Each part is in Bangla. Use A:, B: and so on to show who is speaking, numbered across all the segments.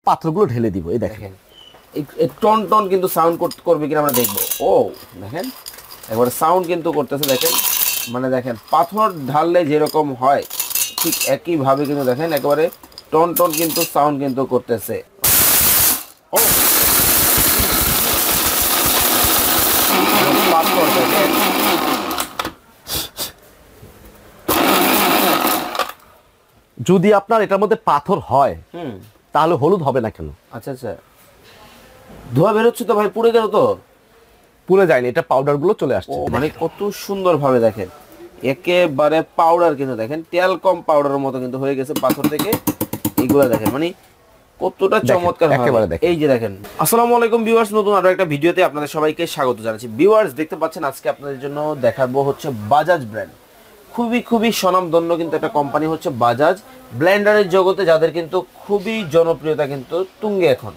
A: পাথরগুলো ঢেলে দিব। এই দেখেন
B: এই টন টন কিন্তু সাউন্ড করবে কিনা আমরা দেখবো। ও দেখেন একবারে সাউন্ড কিন্তু করতেছে দেখেন, মানে দেখেন পাথর ঢাললে যেরকম হয় ঠিক একইভাবে কিন্তু দেখেন একেবারে টন টন কিন্তু সাউন্ড কিন্তু করতেছে। ও পাথর দেখেন
A: যদি আপনার এটার মধ্যে পাথর হয় তাহলে হলুদ হবে না কেন?
B: আচ্ছা আচ্ছা, ধোয়া বেরোচ্ছে তো ভাই, পুড়ে গেল তো?
A: পুড়ে যায়নি, এটা পাউডার গুলো চলে আসছে।
B: মানে কত সুন্দর ভাবে দেখেন একেবারে পাউডার কিন্তু দেখেন টেলকম পাউডারের মতো কিন্তু হয়ে গেছে পাথর থেকে। এইগুলো দেখেন মানে কতটা চমৎকার একেবারে দেখেন। এই যে দেখেন, আসসালামু আলাইকুম ভিউয়ার্স, নতুন আরো একটা ভিডিওতে আপনাদের সবাইকে স্বাগত জানাচ্ছি। ভিউয়ার্স দেখতে পাচ্ছেন আজকে আপনাদের জন্য দেখাবো হচ্ছে বাজাজ ব্র্যান্ড, খুবই স্বনামধন্য কিন্তু একটা কোম্পানি হচ্ছে বাজাজ। ব্লেন্ডারের জগতে যাদের কিন্তু খুবই জনপ্রিয়তা কিন্তু তুঙ্গে এখন।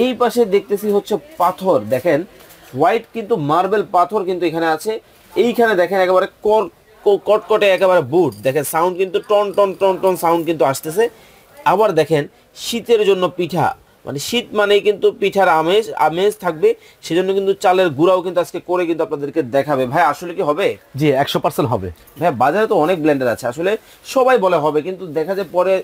B: এই পাশে দেখতেছি হচ্ছে পাথর, দেখেন হোয়াইট কিন্তু মার্বেল পাথর কিন্তু এখানে আছে। এইখানে দেখেন একেবারে কটকটে একেবারে বুট, দেখেন সাউন্ড কিন্তু টন টন টন টন সাউন্ড কিন্তু আসতেছে। আবার দেখেন শীতের জন্য পিঠা, মানে শীত মানেই কিন্তু পিঠার আমেজ আমেজ থাকবে, সেজন্য কিন্তু চালের গুঁড়াও কিন্তু আজকে করে কিন্তু আপনাদেরকে দেখাবে। ভাই আসলে কি হবে?
A: জি 100% হবে
B: ভাই। বাজারে তো অনেক ব্লেন্ডার আছে, আসলে সবাই বলে হবে, কিন্তু দেখা যায় পরে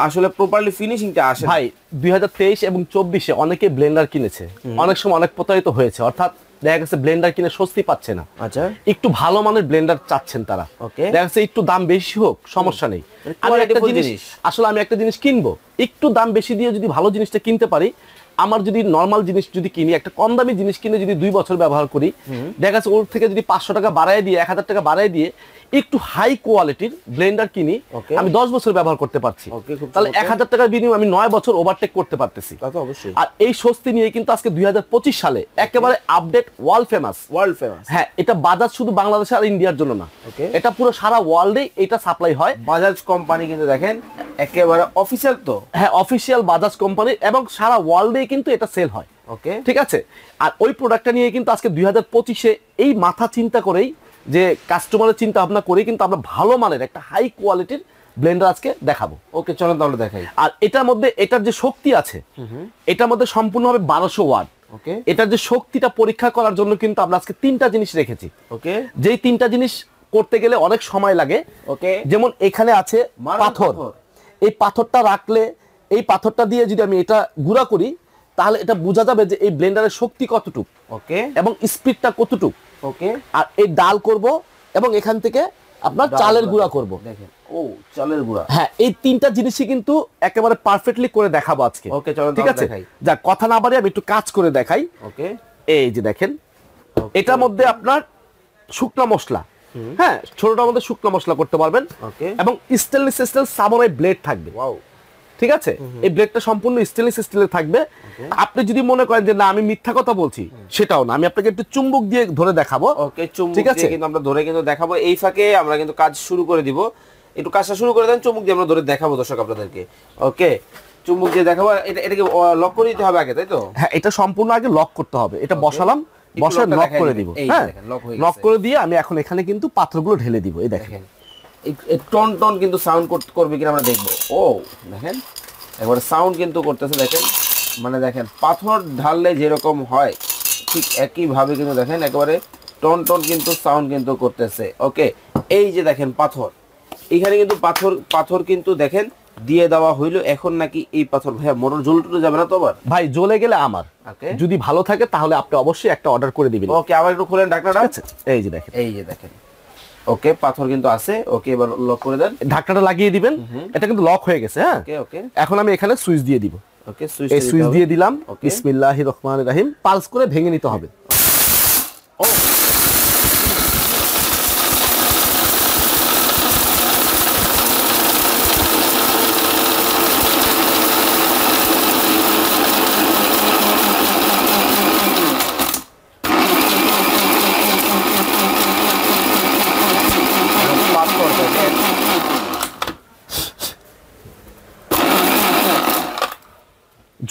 B: আসলে প্রপারলি ফিনিশিংটা আসে।
A: ভাই 2023 এবং 24-এ অনেকে ব্লেন্ডার কিনেছে, অনেক সময় অনেক প্রতারিত হয়েছে, অর্থাৎ দেখা গেছে ব্লেন্ডার কিনে স্বস্তি পাচ্ছে না।
B: আচ্ছা,
A: একটু ভালো মানের ব্লেন্ডার চাচ্ছেন তারা,
B: ওকে,
A: দেখা যাচ্ছে একটু দাম বেশি হোক সমস্যা নেই, আমি একটা জিনিস কিনবো, একটু দাম বেশি দিয়ে যদি ভালো জিনিসটা কিনতে পারি, আমার যদি নরমাল জিনিস যদি কিনি, একটা কম দামি জিনিস কিনে যদি 2 বছর ব্যবহার করি, দেখা যাচ্ছে ওর থেকে যদি 500 টাকা বাড়ায় দিয়ে 1000 টাকা বাড়ায় দিয়ে একটু হাই কোয়ালিটির ব্লেন্ডার কিনি, আমি 10 বছর ব্যবহার করতে পারছি, তাহলে 1000 টাকার বিনিময়ে আমি 9 বছর ওভারটেক করতে পারতেছি। আর এই স্বস্তি নিয়ে কিন্তু আজকে 2025 সালে একেবারে আপডেট ওয়ার্ল্ড ফেমাস। হ্যাঁ, এটা বাজাজ শুধু বাংলাদেশ আর ইন্ডিয়ার জন্য না, এটা পুরো সারা ওয়ার্ল্ডে এটা সাপ্লাই হয়।
B: বাজাজ কোম্পানি কিন্তু দেখেন একেবারে অফিশিয়াল, তো
A: হ্যাঁ অফিশিয়াল বাজাজ কোম্পানি, এবং সারা ওয়ার্ল্ডে কিন্তু এটা সেল হয়।
B: ওকে,
A: ঠিক আছে। আর ওই প্রোডাক্টটা নিয়ে কিন্তু আজকে 2025-এ এই মাথা চিন্তা করেই, যে কাস্টমারের চিন্তা ভাবনা করেই কিন্তু আমরা ভালো মানের একটা হাই কোয়ালিটির ব্লেন্ডার আজকে দেখাবো।
B: ওকে চলেন তাহলে দেখাই।
A: আর এটার মধ্যে এটার যে শক্তি আছে, এটার মধ্যে সম্পূর্ণভাবে 1200 ওয়াট।
B: ওকে,
A: এটার যে শক্তিটা পরীক্ষা করার জন্য কিন্তু আমরা আজকে 3টা জিনিস রেখেছি।
B: ওকে,
A: যেই 3টা জিনিস করতে গেলে অনেক সময় লাগে।
B: ওকে,
A: যেমন এখানে আছে পাথর, এই পাথরটা রাখলে, এই পাথরটা দিয়ে যদি আমি এটা গুঁড়া করি, তাহলে এটা বোঝা যাবে যে এই ব্লেন্ডারের শক্তি কতটুকু,
B: ওকে,
A: এবং স্পিডটা কতটুকু।
B: ওকে,
A: আর এই ডাল করব এবং এখান থেকে আপনার চালের গুঁড়া করব।
B: দেখেন, ও চালের গুঁড়া।
A: হ্যাঁ, এই 3টা জিনিসই কিন্তু একেবারে পারফেক্টলি করে দেখাবো আজকে।
B: ওকে চলেন,
A: ঠিক আছে। যা কথা না বাড়ি আমি একটু কাজ করে দেখাই।
B: ওকে,
A: এই যে দেখেন, এটার মধ্যে আপনার শুকনা মশলা, হ্যাঁ ছোটটার মধ্যে শুকনা মশলা করতে পারবেন, এবং স্টেনলেস স্টিল সামুরাই ব্লেড থাকবে।
B: ওয়াও,
A: ঠিক আছে। এই ব্লেডটা সম্পূর্ণ স্টেনলেস স্টিলের থাকবে। আপনি যদি মনে করেন যে না আমি মিথ্যা কথা বলছি, সেটাও না, আমি আপনাকে একটু চুম্বক দিয়ে ধরে দেখাবো।
B: ওকে, চুম্বক দিয়ে কিন্তু আমরা ধরে কিন্তু দেখাবো। এই ফাঁকে আমরা কিন্তু কাজ শুরু করে দিব, একটু কাজটা শুরু করে দেন, চুম্বক দিয়ে আমরা ধরে দেখাবো দর্শক আপনাদেরকে। ওকে, চুম্বক দিয়ে দেখাবো। এটাকে লক করে দিতে হবে আগে, তাই তো?
A: হ্যাঁ, এটা সম্পূর্ণ আগে লক করতে হবে। এটা বসালাম, বসায় লক করে দিব। হ্যাঁ, লক করে দিয়ে আমি এখন এখানে কিন্তু পাথরগুলো ঢেলে দিব। এই দেখেন
B: এই টন টন কিন্তু সাউন্ড করবে কিনা আমরা দেখবো। ও দেখেন একবারে সাউন্ড কিন্তু করতেছে দেখেন, মানে দেখেন পাথর ঢাললে যেরকম হয় ঠিক একইভাবে কিন্তু দেখেন একেবারে টন টন কিন্তু সাউন্ড কিন্তু করতেছে। ওকে, এই যে দেখেন পাথর, এখানে কিন্তু পাথর কিন্তু দেখেন দিয়ে দেওয়া হইলো। এখন নাকি এই পাথর ভাইয়া মোটর জ্বলতে যাবে না তো? আবার ভাই
A: জ্বলে গেলে আমার যদি ভালো থাকে তাহলে আপনি অবশ্যই একটা অর্ডার করে দিবেন।
B: ওকে, আবার একটু খুলেন ঢাকনাটা।
A: এই যে দেখেন,
B: এই যে দেখেন, ওকে পাথর কিন্তু আছে। ওকে, এবার লক করে দেন,
A: ঢাকনাটা লাগিয়ে দিবেন। এটা কিন্তু লক হয়ে গেছে। হ্যাঁ,
B: ওকে, ওকে,
A: এখন আমি এখানে সুইচ দিয়ে দিব।
B: ওকে,
A: এই সুইচ দিয়ে দিলাম। বিসমিল্লাহির রহমানির রহিম, পালস করে ভেঙে নিতে হবে।
B: ও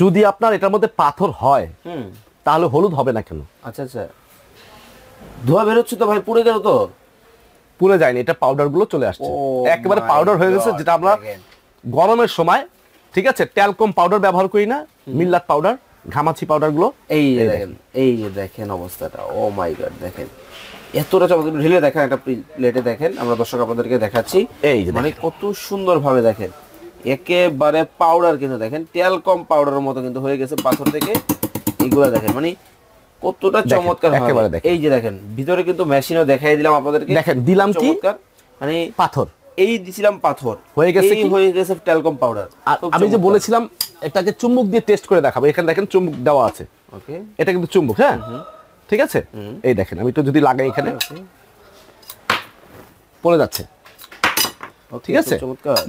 A: যদি আপনার এটার মধ্যে পাথর হয় তাহলে হলুদ হবে না কেন?
B: আচ্ছা আচ্ছা, ধোয়া বেরোচ্ছে তো ভাই, পুড়ে গেল তো?
A: পুড়ে যায়নি, এটা পাউডার গুলো চলে আসছে, একেবারে পাউডার হয়ে গেছে, যেটা আমরা গরমের সময় ঠিক আছে, ট্যালকম পাউডার ব্যবহার করি না, মিল্লাত পাউডার, ঘামাচি পাউডার গুলো।
B: এই যে দেখেন, এই যে দেখেন অবস্থাটা, ও মাই গড দেখেন এতটা চমৎকার ঢেলে দেখেন একটা প্লেটে দেখেন, আমরা দর্শক আপনাদেরকে দেখাচ্ছি।
A: এই যে
B: মানে কত সুন্দর ভাবে দেখেন একেবারে পাউডার কিন্তু দেখেন ট্যালকম পাউডারের মতো কিন্তু হয়ে গেছে পাথর থেকে। এইগুলা দেখেন মানে কতটা চমৎকার
A: একেবারে
B: ভাবে। এই যে দেখেন ভিতরে কিন্তু মেশিনও দেখাই দিলাম আপনাদেরকে,
A: দেখেন দিলাম কি
B: মানে
A: পাথর,
B: এই দিছিলাম পাথর,
A: হয়ে গেছে কি
B: হয়ে গেছে ট্যালকম পাউডার।
A: আর আমি যে বলেছিলাম এটাকে চুম্বক দিয়ে টেস্ট করে দেখাবো, এখানে দেখেন চুম্বক দেওয়া আছে।
B: ওকে,
A: এটা কিন্তু চুম্বক, হ্যাঁ ঠিক আছে। এই দেখেন আমি তো যদি লাগাই এখানে পড়ে যাচ্ছে, ঠিক আছে,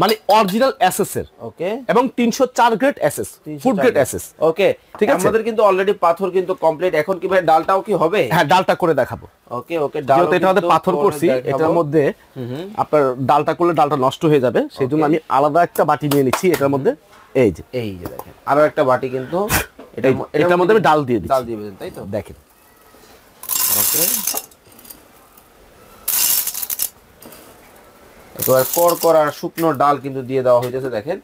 A: মানে অরিজিনাল এসএস এর।
B: ওকে,
A: এবং 304 grade SS, food grade SS.
B: Okay,
A: ঠিক আছে,
B: আমাদের কিন্তু অলরেডি পাথর কিন্তু কমপ্লিট। এখন কি ভাই ডালটাও কি হবে?
A: হ্যাঁ, ডালটা করে দেখাবো।
B: ওকে ওকে, ডাল
A: এটা আমাদের পাথর করছি, এটার মধ্যে আপনার ডালটা করলে ডালটা নষ্ট হয়ে যাবে, সেজন্য আমি আলাদা একটা বাটি নিয়ে নিচ্ছি এটার মধ্যে। এই যে
B: দেখেন আরো একটা বাটি কিন্তু
A: এটার মধ্যে আমি ডাল দিয়ে দিচ্ছি,
B: ডাল দিবেন তাই তো,
A: দেখেন।
B: ওকে, এবার কড়কড়া শুকনো ডাল কিন্তু দিয়ে দেওয়া হইতেছে। দেখেন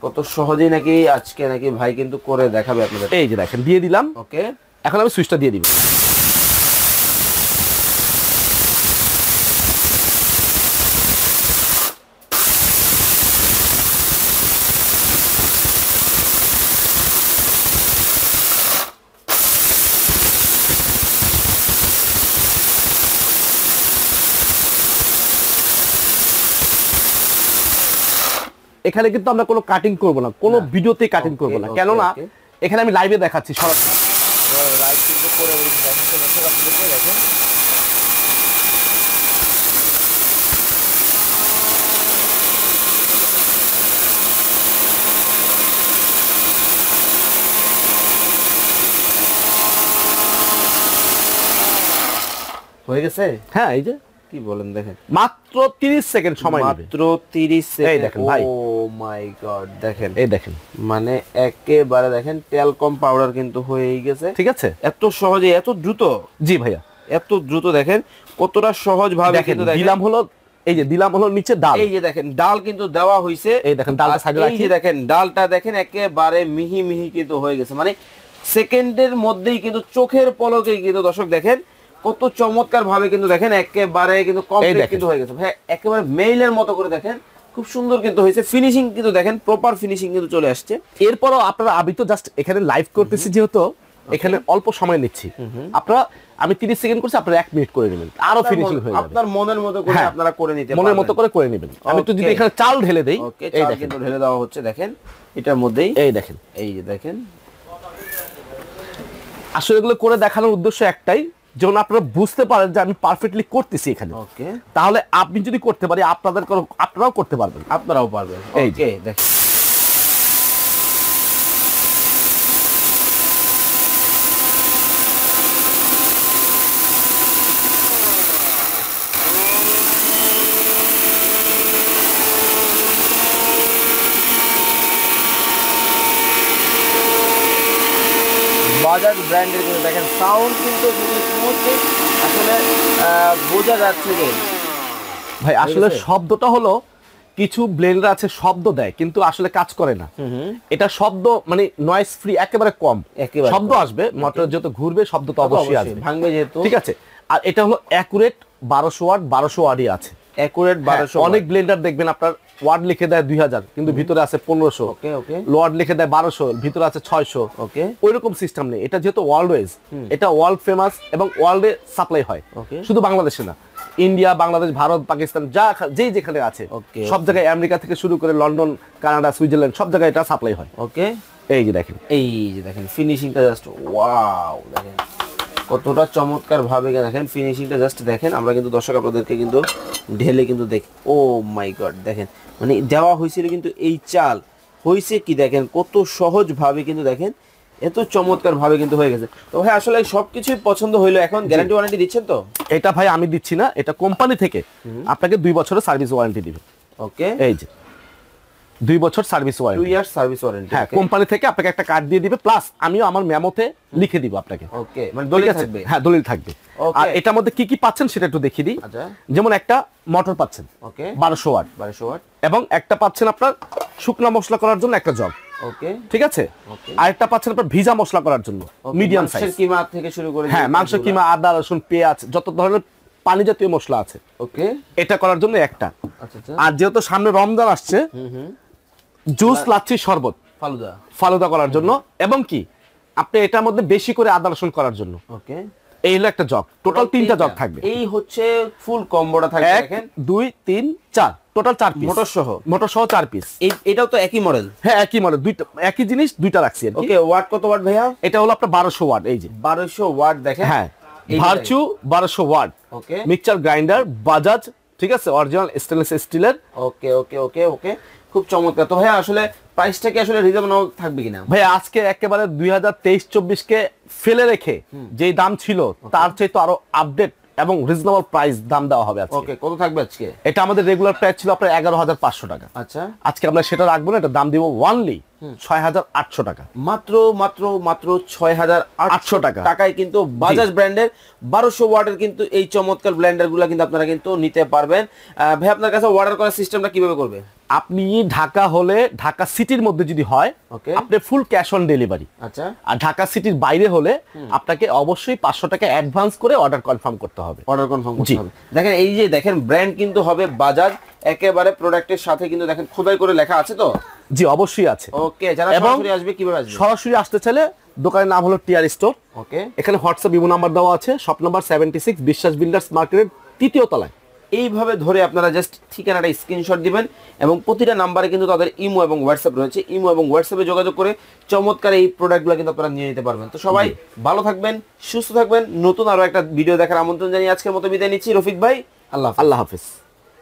B: কত সহজেই নাকি আজকে নাকি ভাই কিন্তু করে দেখাবে আপনাদের।
A: এই যে দেখেন দিয়ে দিলাম।
B: ওকে,
A: এখন আমি সুইচটা দিয়ে দিব। এখানে কিন্তু আমরা কোনো কাটিং করব না, কোনো ভিডিওতে কাটিং করব না, কেননা এখানে আমি লাইভে দেখাচ্ছি সরাসরি।
B: লাইভ কিন্তু করে দেখাচ্ছি আপনাদেরকে, দেখেন হয়ে গেছে।
A: হ্যাঁ, এই যে
B: কি বলেন, দেখেন
A: মাত্র 30 সেকেন্ড সময় নেবে,
B: মাত্র 30 সেকেন্ড।
A: এই দেখেন ভাই,
B: ও মাই গড দেখেন,
A: এই দেখেন
B: মানে একেবারে দেখেন ট্যালকম পাউডার কিন্তু হয়েই গেছে।
A: ঠিক আছে,
B: এত সহজে এত দ্রুত।
A: জি ভাইয়া,
B: এত দ্রুত দেখেন কতটা সহজ ভাবে কিন্তু দেখেন
A: দিলাম হলো, এই যে দিলাম হলো নিচে ডাল।
B: এই যে দেখেন ডাল কিন্তু দেওয়া হইছে।
A: এই দেখেন ডালটা সাইডে রাখি,
B: এই যে দেখেন ডালটা দেখেন একেবারে মিহি মিহি কিন্তু হয়ে গেছে, মানে সেকেন্ডের মধ্যেই কিন্তু চোখের পলকেই কিন্তু দর্শক দেখেন কত চমৎকার ভাবে কিন্তু দেখেন একেবারে কিন্তু কমপ্লিট কিন্তু হয়ে গেছে। ভাই একেবারে মেইলের মতো করে দেখেন খুব সুন্দর কিন্তু হয়েছে, ফিনিশিং কিন্তু দেখেন প্রপার ফিনিশিং কিন্তু চলে আসছে।
A: এরপরও আপনারা, আমি তো জাস্ট এখানে লাইভ করতেছি যেহেতু এখানে অল্প সময় নিচ্ছি, আপনারা আমি 30 সেকেন্ড করছি, আপনারা 1 মিনিট করে নেবেন, আরো ফিনিশিং হয়ে যাবে।
B: আপনার মনের মতো করে আপনারা করে নিতে পারবেন,
A: মনের মতো করে নেবেন। আমি তো যদি এখানে চাল ঢেলে দেই,
B: এই দেখেন কিন্তু ঢেলে দেওয়া হচ্ছে দেখেন এটার মধ্যেই।
A: এই দেখেন,
B: এই যে দেখেন
A: আসলে এগুলো করে দেখানোর উদ্দেশ্য একটাই, যেমন আপনারা বুঝতে পারেন যে আমি পারফেক্টলি করতেছি এখানে।
B: ওকে,
A: তাহলে আপনি যদি করতে পারি আপনারাও করতে পারবেন,
B: আপনারাও পারবেন। ওকে, দেখেন বাজাজ ব্র্যান্ডের কিন্তু দেখেন সাউন্ড কিন্তু স্মুথলি আসলে বোঝা যাচ্ছে যে
A: ভাই আসলে শব্দটা হলো, কিছু ব্লেন্ডার আছে শব্দ দেয় কিন্তু আসলে কাজ করে না। এটা শব্দ মানে নয়েজ ফ্রি, একেবারে কম শব্দ আসবে, মোটর যত ঘুরবে শব্দ তো অবশ্যই আসবে,
B: ভাঙবে যেহেতু।
A: ঠিক আছে, আর এটা হলো অ্যাকুরেট 1200 ওয়াট, 1200 ওয়াটই আছে
B: অ্যাকুরেট 1200।
A: অনেক ব্লেন্ডার দেখবেন আপনার ওয়াট লিখে দেয় 2000 কিন্তু ভিতরে আছে 1500।
B: ওকে ওকে,
A: লোয়ার্ড লিখে দেয় 1200 ভিতরে আছে 600।
B: ওকে,
A: ওইরকম সিস্টেম নেই, এটা যেহেতু ওয়ার্ল্ডওয়েজ, এটা ওয়ার্ল্ড ফেমাস এবং ওয়ার্ল্ডে সাপ্লাই হয়, শুধু বাংলাদেশে না, ইন্ডিয়া, বাংলাদেশ, ভারত, পাকিস্তান যেই যেখানে আছে সব জায়গায়, আমেরিকা থেকে শুরু করে লন্ডন, কানাডা, সুইজারল্যান্ড সব জায়গায় এটা সাপ্লাই হয়।
B: ওকে,
A: এই যে দেখেন,
B: এই যে দেখেন ফিনিশিংটা জাস্ট ওয়াও, দেখেন কতটা চমৎকার ভাবে দেখেন ফিনিশিংটা জাস্ট দেখেন। আমরা কিন্তু দর্শক আপনাদেরকে কিন্তু ঢেলে কিন্তু দেখি, ও মাই গড দেখেন মানে দেওয়া হয়েছিল কিন্তু এই চাল হয়েছে কি দেখেন কত সহজ ভাবে কিন্তু দেখেন এত চমৎকার ভাবে কিন্তু হয়ে গেছে। তো ভাই আসলে সবকিছুই পছন্দ হইলো, এখন গ্যারান্টি ওয়ারেন্টি দিচ্ছেন তো?
A: এটা ভাই আমি দিচ্ছি না, এটা কোম্পানি থেকে আপনাকে 2 বছরের সার্ভিস ওয়ারেন্টি দিবে।
B: ওকে,
A: এই যে 2 বছর service warranty,
B: 2 year service warranty.
A: হ্যাঁ, কোম্পানি থেকে আপনাকে একটা কার্ড দিয়ে দিবে, প্লাস আমিও আমার মেমোতে লিখে দিব আপনাকে।
B: ওকে, মানে দলিল থাকবে?
A: হ্যাঁ, দলিল থাকবে। আর এটার মধ্যে কি কি পাচ্ছেন সেটা একটু দেখিয়ে দিই।
B: আচ্ছা,
A: যেমন একটা মোটর পাচ্ছেন,
B: ওকে
A: 1200 ওয়াট,
B: 1200 ওয়াট,
A: এবং একটা পাচ্ছেন আপনার শুকনো মশলা করার জন্য একটা জগ,
B: ওকে,
A: ঠিক আছে। আরেকটা পাচ্ছেন আপনার ভিজা মশলা করার জন্য, মিডিয়াম সাইজ,
B: মাংসের কিমা থেকে শুরু করে,
A: হ্যাঁ মাংস কিমা, আদা রসুন পেঁয়াজ যত ধরনের পানি জাতীয় মশলা আছে,
B: ওকে,
A: এটা করার জন্য একটা।
B: আচ্ছা আচ্ছা।
A: আর যেহেতু সামনে রমজান আসছে, জুস লাচ্ছি শরবত ফালুদা করার জন্য, এবং কি আপনি এটার মধ্যে বেশি করে আদা রসুন করার জন্য।
B: ওকে,
A: এই হলো একটা জগ, টোটাল 3টা জগ থাকবে।
B: এই হচ্ছে ফুল কম্বোটা থাকবে,
A: 1
B: দেখেন
A: 2 3 4, টোটাল 4 পিস মোটর সহ 4 পিস।
B: এটাও তো একই মডেল?
A: হ্যাঁ একই মডেল, দুইটা একই জিনিস, দুইটা রাখছি আর কি।
B: ওকে, ওয়াট কত ওয়াট ভাইয়া?
A: এটা হলো আপনার 1200 ওয়াট, এই যে
B: 1200 ওয়াট দেখেন।
A: হ্যাঁ, ভার্চু 1200 ওয়াট।
B: ওকে,
A: মিক্সচার গ্রাইন্ডার বাজাজ, ঠিক আছে, অরিজিনাল স্টেনলেস স্টিলের।
B: ওকে ওকে ওকে ওকে, খুব চমৎকার। তো ভাইয়া আসলে প্রাইসটা কি আসলে রিজনেবল থাকবে কিনা?
A: ভাই আজকে একেবারে 2023-24 কে ফেলে রেখে যেই দাম ছিল তার চেয়ে তো আরো আপডেট এবং রিজনেবল প্রাইস দাম দেওয়া হবে আজকে।
B: ওকে, কত থাকবে আজকে?
A: এটা আমাদের রেগুলার প্রাইস ছিল আপনার 11,500 টাকা।
B: আচ্ছা,
A: আজকে আমরা সেটা রাখবো না, এটা দাম দিব অনলি 6,800 টাকা।
B: মাত্র মাত্র মাত্র 6,800
A: টাকা
B: টাকায় কিন্তু বাজাজ ব্র্যান্ডের 1200 ওয়াটের কিন্তু এই চমৎকার ব্লেন্ডার গুলা কিন্তু আপনারা কিন্তু নিতে পারবেন। ভাই আপনার কাছে অর্ডার করার সিস্টেমটা কিভাবে করবে?
A: আপনি ঢাকা হলে, ঢাকা সিটির মধ্যে যদি হয়, আপনি ফুল ক্যাশ অন ডেলিভারি।
B: আচ্ছা,
A: আর ঢাকা সিটির বাইরে হলে আপনাকে অবশ্যই 500 টাকা অ্যাডভান্স করে অর্ডার কনফার্ম করতে হবে।
B: অর্ডার কনফার্ম করতে হবে। দেখেন এই যে দেখেন ব্র্যান্ড কিন্তু হবে বাজাজ, একেবারে প্রোডাক্টের সাথে কিন্তু দেখেন খোদাই করে লেখা আছে তো?
A: জি অবশ্যই আছে।
B: ওকে, যারা সরাসরি আসবে কিভাবে আসবে?
A: সরাসরি আসতে চাইলে দোকানের নাম হলো টিআর স্টোর।
B: ওকে,
A: এখানে হোয়াটসঅ্যাপ ইমো নাম্বার দেওয়া আছে, শপ নাম্বার 76, বিশ্বাস বিল্ডার্স মার্কেটের 3য় তলায়।
B: এইভাবে ধরে আপনারা জাস্ট ঠিকানাটা স্ক্রিনশট দিবেন এবং প্রতিটা নাম্বারে কিন্তু তাদের ইমো এবং হোয়াটসঅ্যাপ রয়েছে। ইমো এবং হোয়াটসঅ্যাপে যোগাযোগ করে চমৎকার এই প্রোডাক্টগুলো কিন্তু আপনারা নিয়ে নিতে পারবেন। তো সবাই ভালো থাকবেন, সুস্থ থাকবেন। নতুন আরো একটা ভিডিও দেখার আমন্ত্রণ জানিয়ে আজকের মতো বিদায় নিচ্ছি। রফিক ভাই, আল্লাহ হাফেজ।